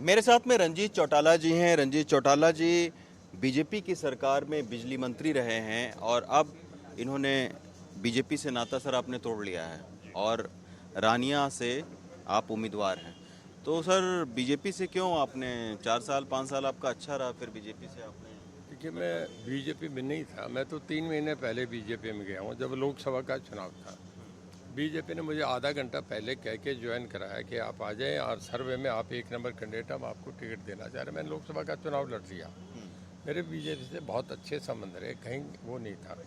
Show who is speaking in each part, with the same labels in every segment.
Speaker 1: मेरे साथ में रंजीत चौटाला जी हैं। रंजीत चौटाला जी बीजेपी की सरकार में बिजली मंत्री रहे हैं और अब इन्होंने बीजेपी से नाता सर आपने तोड़ लिया है और रानिया से आप उम्मीदवार हैं। तो सर बीजेपी से क्यों आपने 4 साल 5 साल आपका अच्छा रहा, फिर बीजेपी से आपने?
Speaker 2: देखिए, मैं बीजेपी में नहीं था। मैं तो 3 महीने पहले बीजेपी में गया हूँ, जब लोकसभा का चुनाव था। बीजेपी ने मुझे आधा घंटा पहले कह के ज्वाइन कराया कि आप आ जाएं और सर्वे में आप 1 नंबर कैंडिडेट, हम आपको टिकट देना चाह रहे हैं। मैंने लोकसभा का चुनाव लड़ लिया। मेरे बीजेपी से बहुत अच्छे संबंध रहे, कहीं वो नहीं था।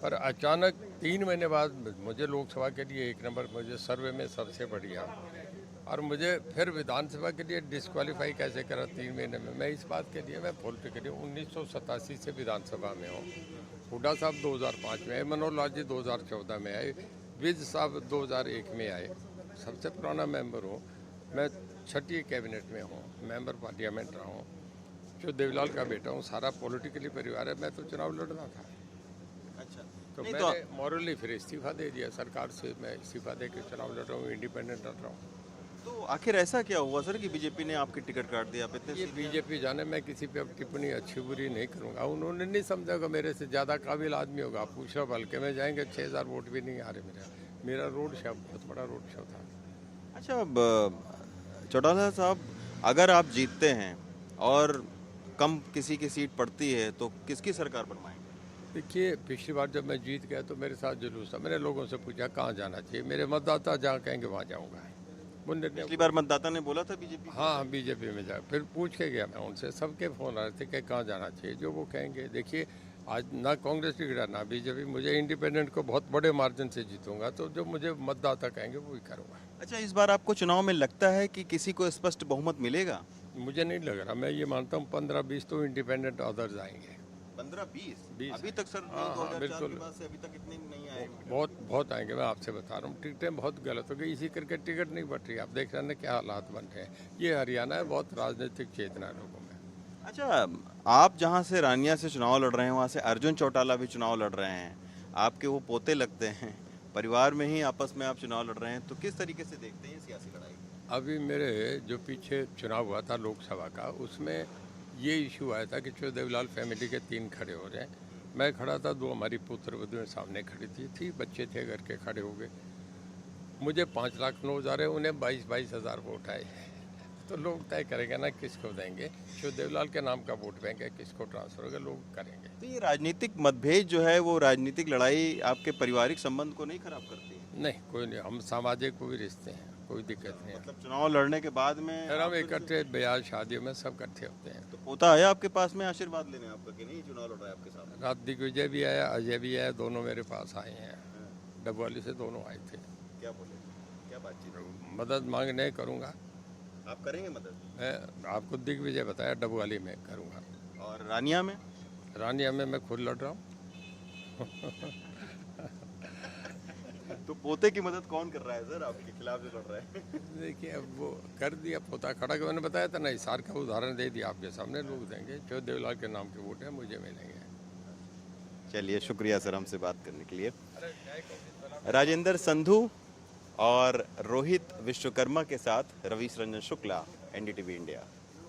Speaker 2: पर अचानक 3 महीने बाद मुझे लोकसभा के लिए 1 नंबर, मुझे सर्वे में सबसे बढ़िया, और मुझे फिर विधानसभा के लिए डिस्क्वालीफाई कैसे करा 3 महीने में। मैं इस बात के लिए, मैं पॉलिटिकली 1987 से विधानसभा में हूँ। हुड्डा साहब 2005 में आए, मनोहर लाल जी 2014 में आए, विज साहब 2001 में आए। सबसे पुराना मेंबर हूँ मैं। 6ठी कैबिनेट में हूँ, मेंबर पार्लियामेंट रहा हूँ, जो देवलाल का बेटा हूँ। सारा पॉलिटिकली परिवार है। मैं तो चुनाव लड़ना था,
Speaker 1: अच्छा
Speaker 2: तो
Speaker 1: नहीं
Speaker 2: मैंने मॉरली फिर इस्तीफा दे दिया सरकार से। मैं इस्तीफा दे के चुनाव लड़ रहा हूँ, इंडिपेंडेंट लड़ रहा हूँ।
Speaker 1: तो आखिर ऐसा क्या हुआ सर कि बीजेपी ने आपकी टिकट काट दिया? आप इतने
Speaker 2: ये
Speaker 1: सीनियर
Speaker 2: बीजेपी जाने, मैं किसी पे अब टिप्पणी अच्छी बुरी नहीं करूंगा। उन्होंने नहीं समझा होगा, मेरे से ज़्यादा काबिल आदमी होगा। आप पूछ लो, हल्के में जाएंगे 6,000 वोट भी नहीं आ रहे मेरा रोड शो बहुत बड़ा रोड शो था।
Speaker 1: अच्छा अब चौटाला साहब, अगर आप जीतते हैं और कम किसी की सीट पड़ती है तो किसकी सरकार बनवाएंगे?
Speaker 2: देखिए, पिछली बार जब मैं जीत गया तो मेरे साथ जुलूस था। मैंने लोगों से पूछा कहाँ जाना चाहिए, मेरे मतदाता जहाँ कहेंगे वहाँ जाऊँगा। वो निर्णय,
Speaker 1: पिछली बार मतदाता ने बोला था बीजेपी की
Speaker 2: हाँ, बीजेपी में जा, फिर पूछ के गया मैं उनसे। सबके फ़ोन आ रहे थे कि कहाँ जाना चाहिए, जो वो कहेंगे। देखिए, आज ना कांग्रेस टिकट ना बीजेपी, मुझे इंडिपेंडेंट को बहुत बड़े मार्जिन से जीतूंगा, तो जो मुझे मतदाता कहेंगे वो ही करूँगा।
Speaker 1: अच्छा, इस बार आपको चुनाव में लगता है कि किसी को स्पष्ट बहुमत मिलेगा?
Speaker 2: मुझे नहीं लग रहा। मैं ये मानता हूँ 15-20 तो इंडिपेंडेंट अदर्स आएंगे।
Speaker 1: 15-20?
Speaker 2: 20
Speaker 1: अभी तक सर
Speaker 2: हाँ हाँ
Speaker 1: 2004 के
Speaker 2: बिल्कुल।
Speaker 1: बाद से अभी तक इतने नहीं आए।
Speaker 2: बहुत बहुत आएंगे, मैं आपसे बता रहा हूँ। टिकटें बहुत गलत हो गई, इसी करके टिकट नहीं बट रही। आप देख रहे हैं ना क्या हालात बन रहे हैं। ये हरियाणा है, बहुत राजनीतिक चेतना है लोगों में।
Speaker 1: अच्छा, आप जहाँ से रानिया से चुनाव लड़ रहे हैं वहाँ से अर्जुन चौटाला भी चुनाव लड़ रहे हैं। आपके वो पोते लगते हैं, परिवार में ही आपस में आप चुनाव लड़ रहे हैं, तो किस तरीके से देखते हैं ये सियासी लड़ाई?
Speaker 2: अभी मेरे जो पीछे चुनाव हुआ था लोकसभा का, उसमें ये इशू आया था कि जो देवलाल फैमिली के 3 खड़े हो रहे हैं। मैं खड़ा था, 2 हमारी पुत्र वधुएं सामने खड़ी थी, बच्चे थे घर के, खड़े हो गए। मुझे 5,09,000 है, उन्हें 22-22 हज़ार वोट आए। तो लोग तय करेंगे ना किसको देंगे। जो देवलाल के नाम का वोट बैंक है, किसको ट्रांसफर होगा, लोग करेंगे।
Speaker 1: तो ये राजनीतिक मतभेद जो है वो राजनीतिक लड़ाई आपके पारिवारिक संबंध को नहीं खराब करती है?
Speaker 2: नहीं, कोई नहीं, हम सामाजिक को भी रिश्ते हैं, कोई दिक्कत नहीं है।
Speaker 1: मतलब चुनाव लड़ने के बाद में
Speaker 2: फिर
Speaker 1: आप
Speaker 2: हम
Speaker 1: फिर से-
Speaker 2: इकट्ठे ब्याह शादियों में सब इकट्ठे होते हैं।
Speaker 1: तो पोता आया आपके पास में आशीर्वाद लेने आपका कि नहीं चुनाव लड़ रहा है आपके साथ?
Speaker 2: रात दिग्विजय भी आया, अजय भी आया, दोनों मेरे पास आए हैं। डबवाली से दोनों आए थे।
Speaker 1: क्या बोले, क्या बातचीत हुई?
Speaker 2: मदद मांगने करूँगा।
Speaker 1: आप करेंगे मदद?
Speaker 2: मैं आपको दिग्विजय बताया, डबवाली में करूँगा।
Speaker 1: और रानिया में?
Speaker 2: रानिया में मैं खुद लड़ रहा हूँ।
Speaker 1: तो पोते की मदद कौन कर रहा है सर आपके खिलाफ जो लड़ रहा है?
Speaker 2: देखिए, अब वो कर दिया पोता खड़ा, कि मैंने बताया था ना, हिसार का उदाहरण दे दिया आपके सामने। लोग देंगे, जो देवलाल के नाम के वोट हैं मुझे मिलेंगे।
Speaker 1: चलिए, शुक्रिया सर हमसे बात करने के लिए। राजेंद्र संधू और रोहित विश्वकर्मा के साथ रवीश रंजन शुक्ला, एनडीटीवी इंडिया।